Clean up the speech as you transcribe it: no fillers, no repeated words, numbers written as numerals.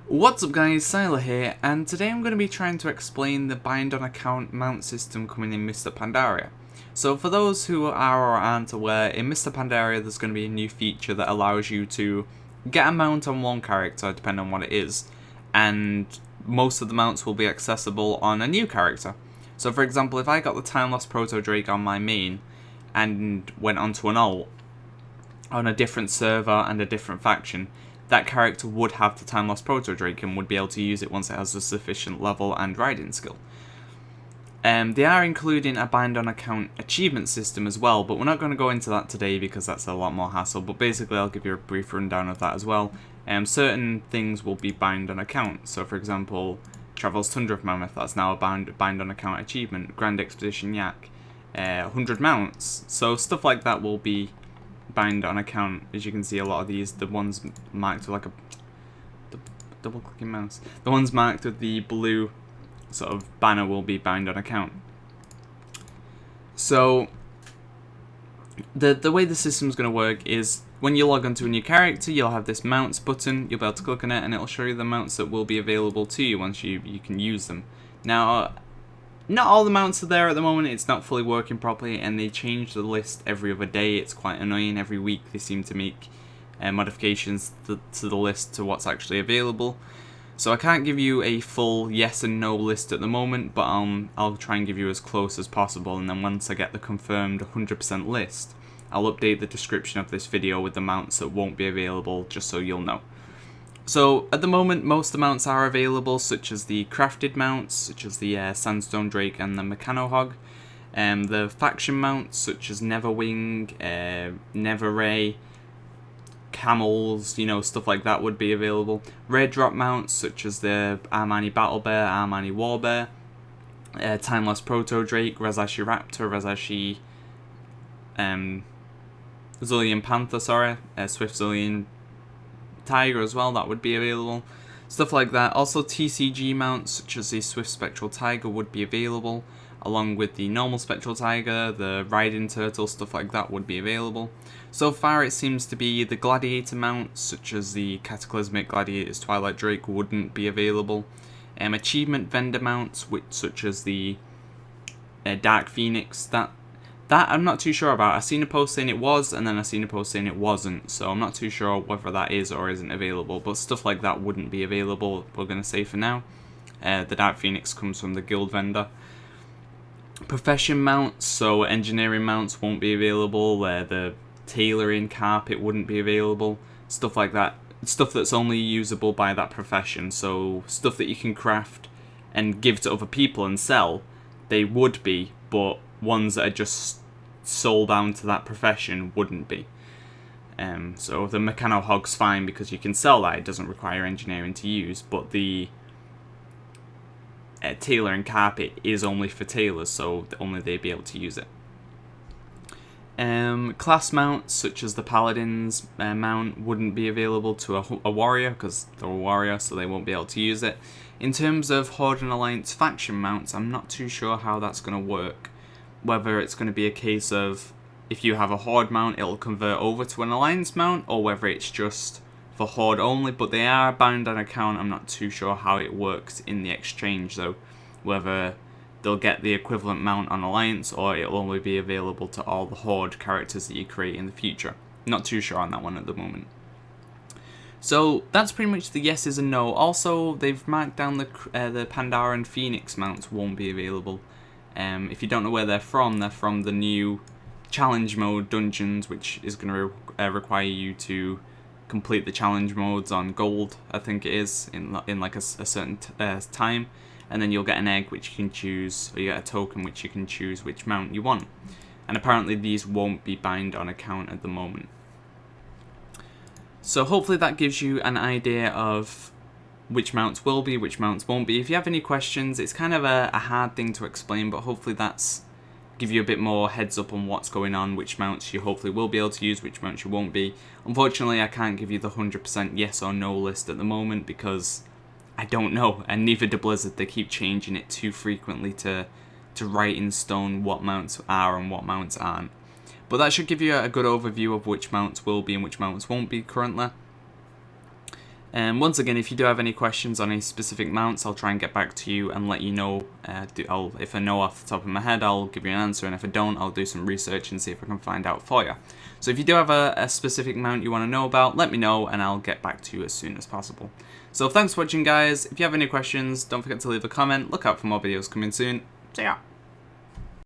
What's up guys, Syiler here, and today I'm going to be trying to explain the bind on account mount system coming in Mr. Pandaria. So for those who are or aren't aware, in Mr. Pandaria there's going to be a new feature that allows you to get a mount on one character, depending on what it is, and most of the mounts will be accessible on a new character. So for example, if I got the Time Lost Proto Drake on my main, and went onto an alt, on a different server and a different faction, that character would have the Time Lost Proto Drake and would be able to use it once it has a sufficient level and riding skill. They are including a bind on account achievement system as well, but we're not going to go into that today because that's a lot more hassle, but basically I'll give you a brief rundown of that as well. Certain things will be bind on account, so for example, Travel's Tundra of Mammoth, that's now a bind on account achievement, Grand Expedition Yak, 100 mounts, so stuff like that will be bind on account. As you can see, a lot of these, the ones marked with like a double clicking mouse, the ones marked with the blue sort of banner will be bind on account. So the way the system's going to work is when you log onto a new character, you'll have this mounts button, you'll be able to click on it and it'll show you the mounts that will be available to you once you can use them. Now not all the mounts are there at the moment, it's not fully working properly, and they change the list every other day. It's quite annoying. Every week they seem to make modifications to the list to what's actually available. So I can't give you a full yes and no list at the moment, but I'll try and give you as close as possible, and then once I get the confirmed 100% list, I'll update the description of this video with the mounts that won't be available, just so you'll know. So at the moment, most of the mounts are available, such as the crafted mounts, such as the Sandstone Drake and the Mechano Hog. The faction mounts, such as Neverwing, Neverray, Camels, stuff like that would be available. Rare drop mounts, such as the Armani Battle Bear, Armani War Bear, Time Lost Proto Drake, Razashi Raptor, Razashi Zillion Panther, Swift Zillion Tiger as well, that would be available. Stuff like that. Also TCG mounts such as the Swift Spectral Tiger would be available, along with the normal Spectral Tiger, the Riding Turtle, stuff like that would be available. So far it seems to be the Gladiator mounts such as the Cataclysmic Gladiator's Twilight Drake wouldn't be available. Achievement vendor mounts such as the Dark Phoenix, that I'm not too sure about. I've seen a post saying it was, and then I've seen a post saying it wasn't, so I'm not too sure whether that is or isn't available, but stuff like that wouldn't be available, we're going to say for now. The Dark Phoenix comes from the guild vendor. Profession mounts, so engineering mounts won't be available, the tailoring carpet wouldn't be available, stuff like that. Stuff that's only usable by that profession, so stuff that you can craft and give to other people and sell, they would be, but ones that are just sold down to that profession wouldn't be. So the Mechano Hog's fine because you can sell that, it doesn't require engineering to use, but the tailoring carpet is only for tailors, so only they'd be able to use it. Class mounts such as the Paladin's mount wouldn't be available to a warrior because they're a warrior, so they won't be able to use it. In terms of Horde and Alliance faction mounts, I'm not too sure how that's going to work. Whether it's going to be a case of if you have a Horde mount, it'll convert over to an Alliance mount, or whether it's just for Horde only, but they are bound on account. I'm not too sure how it works in the exchange though, whether they'll get the equivalent mount on Alliance or it'll only be available to all the Horde characters that you create in the future. Not too sure on that one at the moment. So that's pretty much the yeses and no. Also, they've marked down the Pandara and Phoenix mounts won't be available. If you don't know where they're from the new challenge mode dungeons, which is going to require you to complete the challenge modes on gold, I think it is, in like a certain time, and then you'll get an egg which you can choose, or you get a token which you can choose which mount you want. And apparently these won't be bind on account at the moment. So hopefully that gives you an idea of which mounts will be, which mounts won't be. If you have any questions, it's kind of a hard thing to explain, but hopefully that's give you a bit more heads up on what's going on, which mounts you hopefully will be able to use, which mounts you won't be. Unfortunately, I can't give you the 100% yes or no list at the moment because I don't know, and neither do Blizzard. They keep changing it too frequently to write in stone what mounts are and what mounts aren't. But that should give you a good overview of which mounts will be and which mounts won't be currently. And once again, if you do have any questions on any specific mounts, I'll try and get back to you and let you know. If I know off the top of my head, I'll give you an answer, and if I don't, I'll do some research and see if I can find out for you. So if you do have a specific mount you want to know about, let me know and I'll get back to you as soon as possible. So thanks for watching, guys. If you have any questions, don't forget to leave a comment. Look out for more videos coming soon. See ya!